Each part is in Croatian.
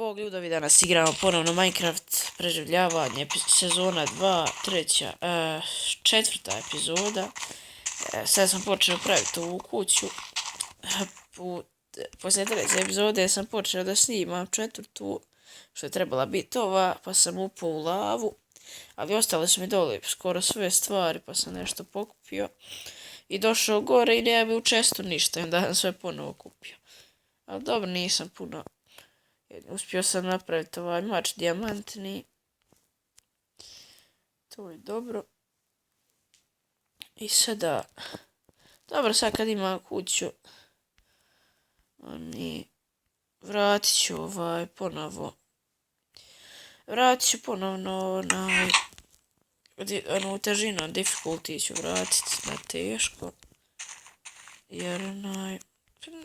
Bog ljudovi, danas igramo ponovno Minecraft preživljavanje, sezona 2, treća, četvrta epizoda. Sad sam počeo praviti ovu kuću. Poslije treće epizode sam počeo da snimam četvrtu, što je trebala biti ova, pa sam upao u lavu. Ali ostale su mi dole skoro sve stvari, pa sam nešto pokupio. I došao gore i nema mi u čestu ništa, i onda sam sve ponovo kupio. Ali dobro, nisam puno. Uspio sam napraviti ovaj mač dijamantni. To je dobro. I sada... Dobro, sad kad imam kuću... Vratit ću ponovo... Vratit ću ponovno onu težinu, difficulty ću vratiti na teško. Jer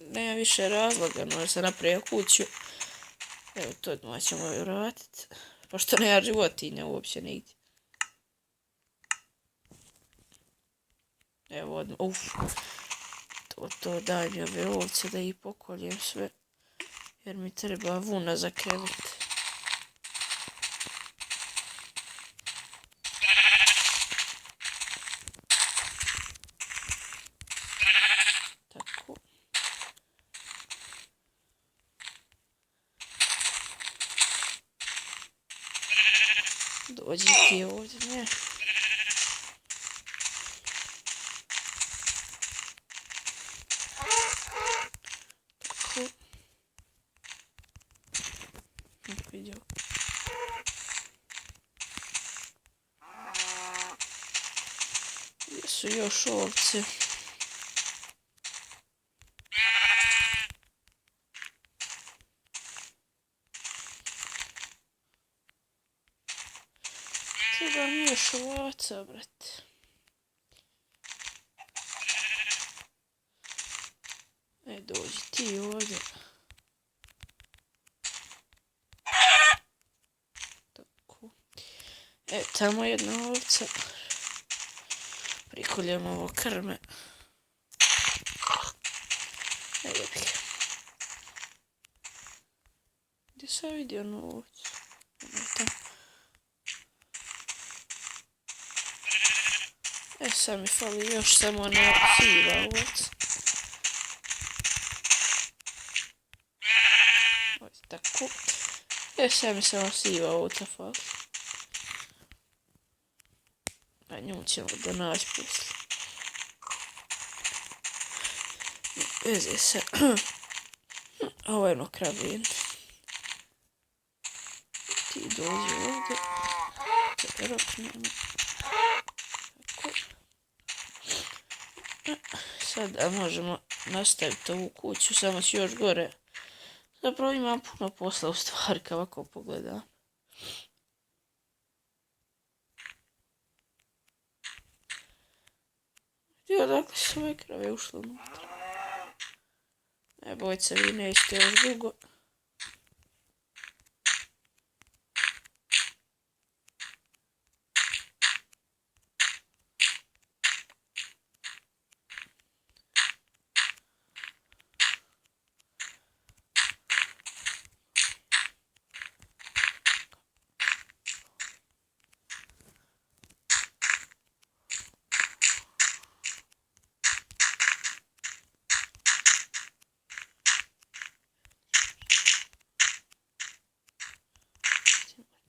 nema više razloga, jer sam napravio kuću. Evo, to odmah ćemo vratiti. Pošto nema životinja uopće nigdje. Evo odmah, to daj mi ove ovce da ih pokoljem sve. Jer mi treba vuna za krevet. Tako. Dođi ti ovdje, ne? Tako. Vidio. Gdje su još ovce? Treba mi još ovaca, brate. Dođi ti ovdje. Tako. Tamo jedna ovca. Prikoljemo ovo krme. Jebi. Gdje sam vidio onu ovcu? Sad mi fali još samo ona siva ovca. Tako. Sad mi samo siva ovca fali. A nju ćemo da naći poslije. Veze se. Ovo je jedno kravin. Ti dođi ovdje. Roknemo. Sada možemo nastaviti ovu kuću, samo ću još gore. Zapravo imam puno posla u stvari, kao ovako pogledam. Gdje odakle su ove krave ušle unutra? Ne bojte se, vi nećete još dugo.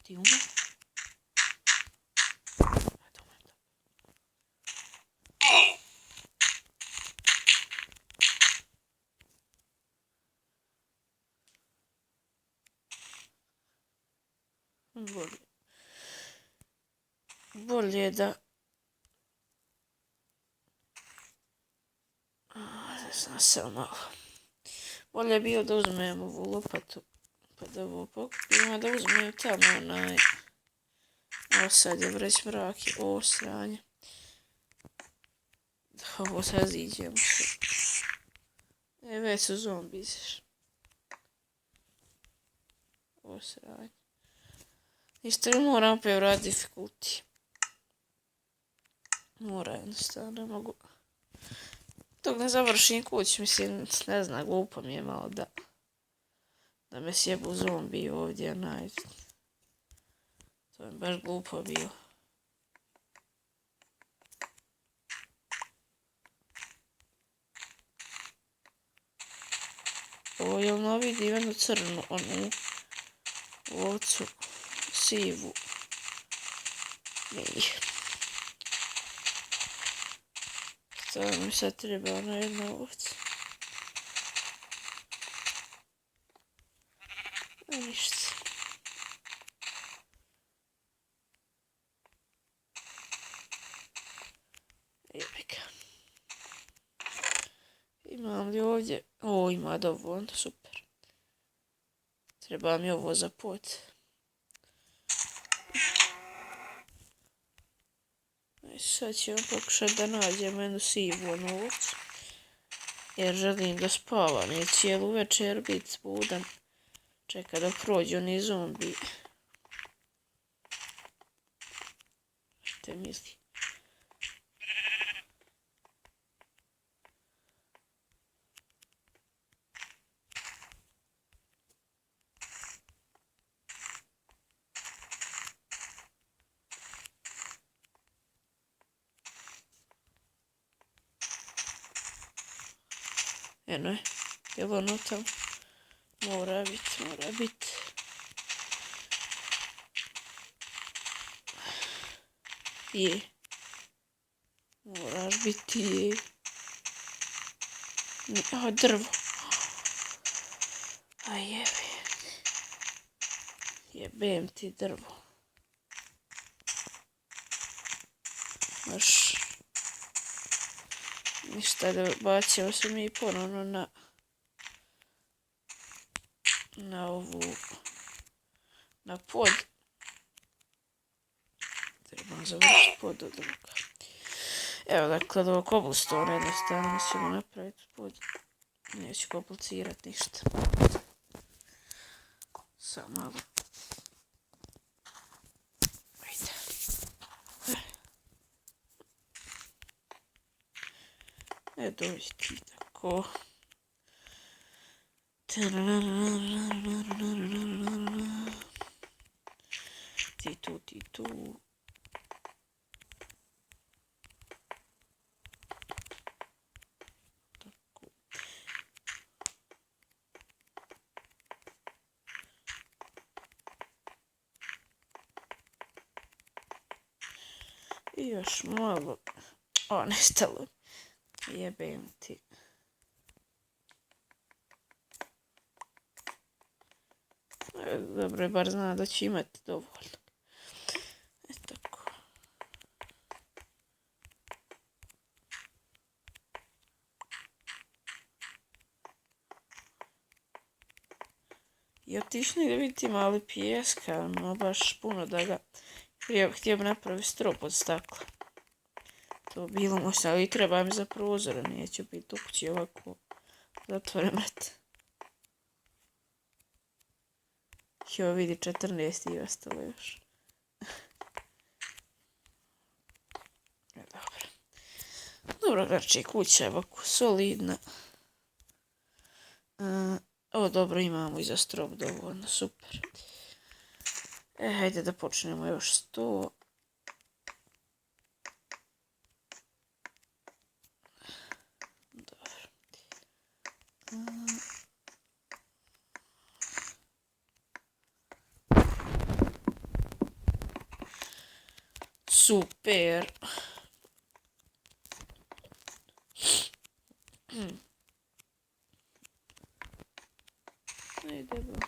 Ti umre? Bolje da... Znam se malo. Bolje bio da uzmem ovu lopatu. Pa da ovo pokupimo, da uzmem tamo onaj... Ovo sad je vreć mrak i ovo sranje. Da ovo sad ziđemo. Već su zombi. Ovo sranje. Isto li moram opet vratiti difficulty. Mora jednostavno, ne mogu. Dok ne završim kuć, mislim, ne znam, glupo mi je malo da me sjebu zombi ovdje, najde. To je baš glupo bilo. Ovo je ono vidi jednu crnu, onu ovcu sivu. Nije. Šta mi sad treba ona jedna ovca? Ništa. Jebika. Imam li ovdje? O, ima dovoljno, super. Treba mi ovo za pot. Sad ćemo pokušati da nađemo jednu sivu ovcu. Jer želim da spavam, jer cijelu večer biti budan. Čeka da prođu oni zombi. Te misli. Eno je, je li ono tamo? Mora biti. Je. Moraš biti je. A, drvo. A jebem ti drvo. Baš. Ništa, da bacio se mi ponovno na ovu, na pod. Trebam završiti pod od ovoga. Evo, dakle, od ovog cobblestone jednostavno ćemo napraviti pod. Neću komplicirati ništa. Samo malo. Ajde. Dođi ti tako. Ti tu. Tako. I još malo. O, nestalo. Jebem ti. Dobro je bar zna da će imati dovoljno. Tako. I otišli da vidite mali pijeska, no baš puno da ga... Htio bi napraviti strop od stakla. To bilo možda, ali treba mi za prozor, neću biti u kući ovako zatvoren vrat. Jo, vidi 14 i ostalo još. Dobro. Dobro, znači kuća je ovako solidna. Ovo dobro imamo i za strop dovoljno, super. Hajde da počnemo još 100. Super. Ajde ba.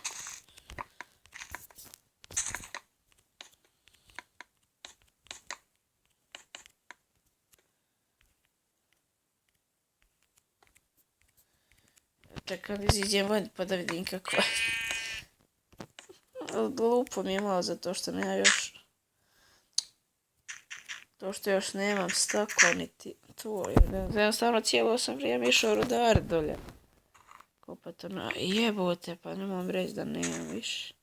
Čekam da iziđem van pa da vidim kako je. Glupo mi je malo zato što nema još... To što još nemam stakla niti to. Jednostavno cijelo sam vrijeme išao rudar dolje. Kopat ona, jebote, pa ne mogu reći da nemam više.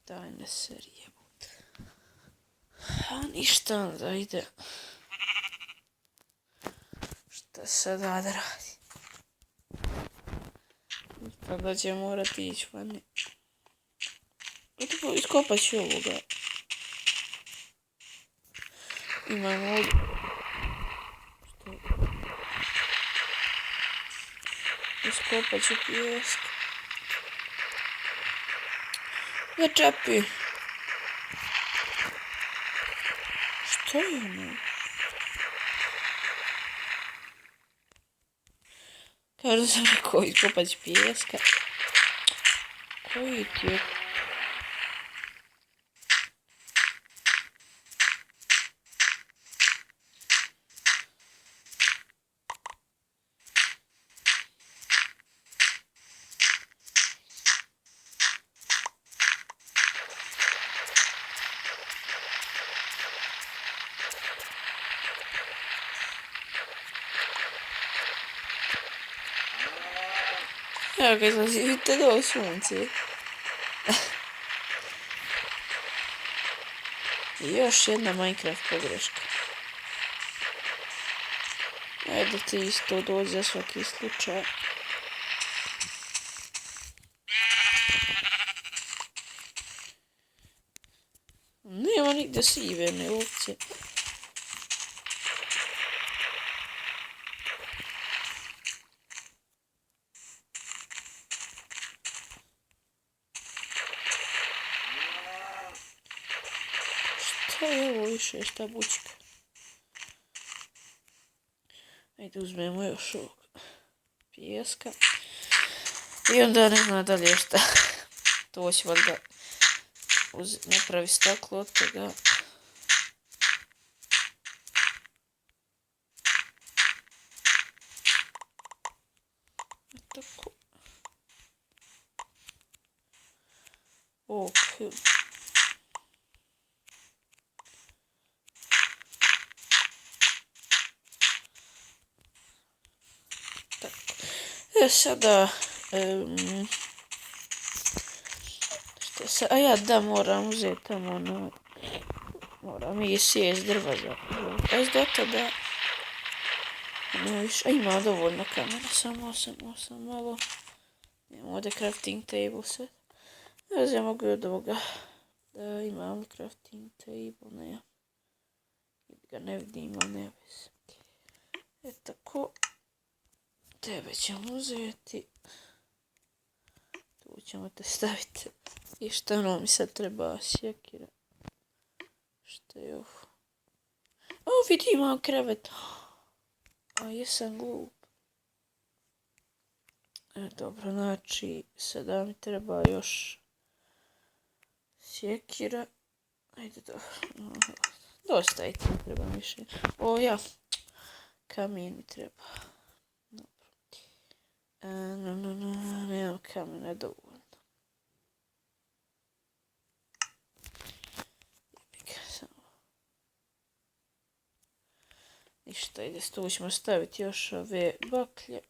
Daj ne seri, jebote. A ništa, onda ide. Šta sada da radi? Tada će morati ići vani. Iskopat ću ovoga. Imam ovdje. Što? Iskopat ću pijesk. Ne čapi. Što je ono? Kao da sam rekao iskopat ću pijeska. Koji ti je? Evo ga izlazi, vidite da ovo sunce. I još jedna Minecraft pogreška. Ajde ti isto dođi za svaki slučaj. Nema nigde sivene ovce. Šta je ovo više, šta bučka? Ajde uzmemo još ovog pijeska. I onda ne znam da li je šta. To će valjda napravi staklo od toga. Tako. Ok. Sada, što se, a ja da moram uzeti tamo ono, moram i sjest drva za, bez do tada, ne više, a ima dovoljno kamena, samo malo, imam ovdje crafting table sve, ja mogu od ovoga, da imam crafting table, ne, ga ne vidim, ali ne veze, tako. Tebe ćemo uzeti. Tu ćemo te staviti. I šta ono mi sad treba sjekira. Šta je ovo? O, vidi imam krevet. A jesam glup. Dobro, znači sada mi treba još sjekira. Ajde, dobro. Dosta i ne treba više. O, ja. Kamin mi treba. Nemam kamena dovoljno. Ništa, ide tu ćemo staviti još ove baklje.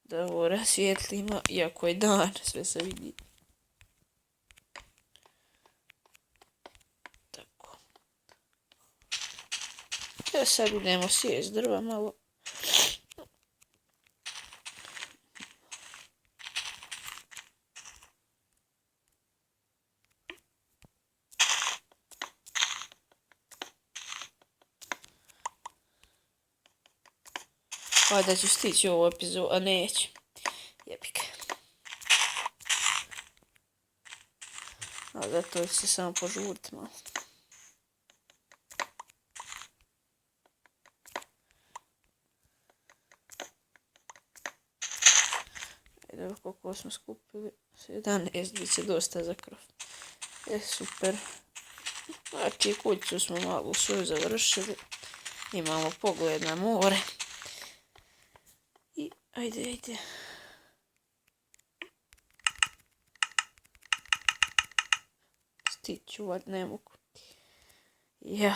Da ovo rasvijetlimo, iako je dan, sve se vidi. Tako. Evo sad idemo sjest drva malo. Da ću stići ovu epizodu, a neću. Jebik. A zato ću se samo požuriti malo. Ajde, evo koliko smo skupili. 11, bit će dosta za krov. Super. Znači, kuću smo malo svoju završili. Imamo pogled na more. Ajde. Stiću, vad ne mogu. Ja.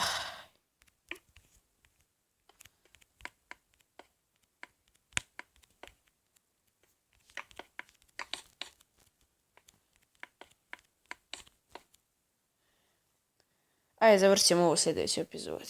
Ajde, završit ćemo ovo sljedeću epizodu.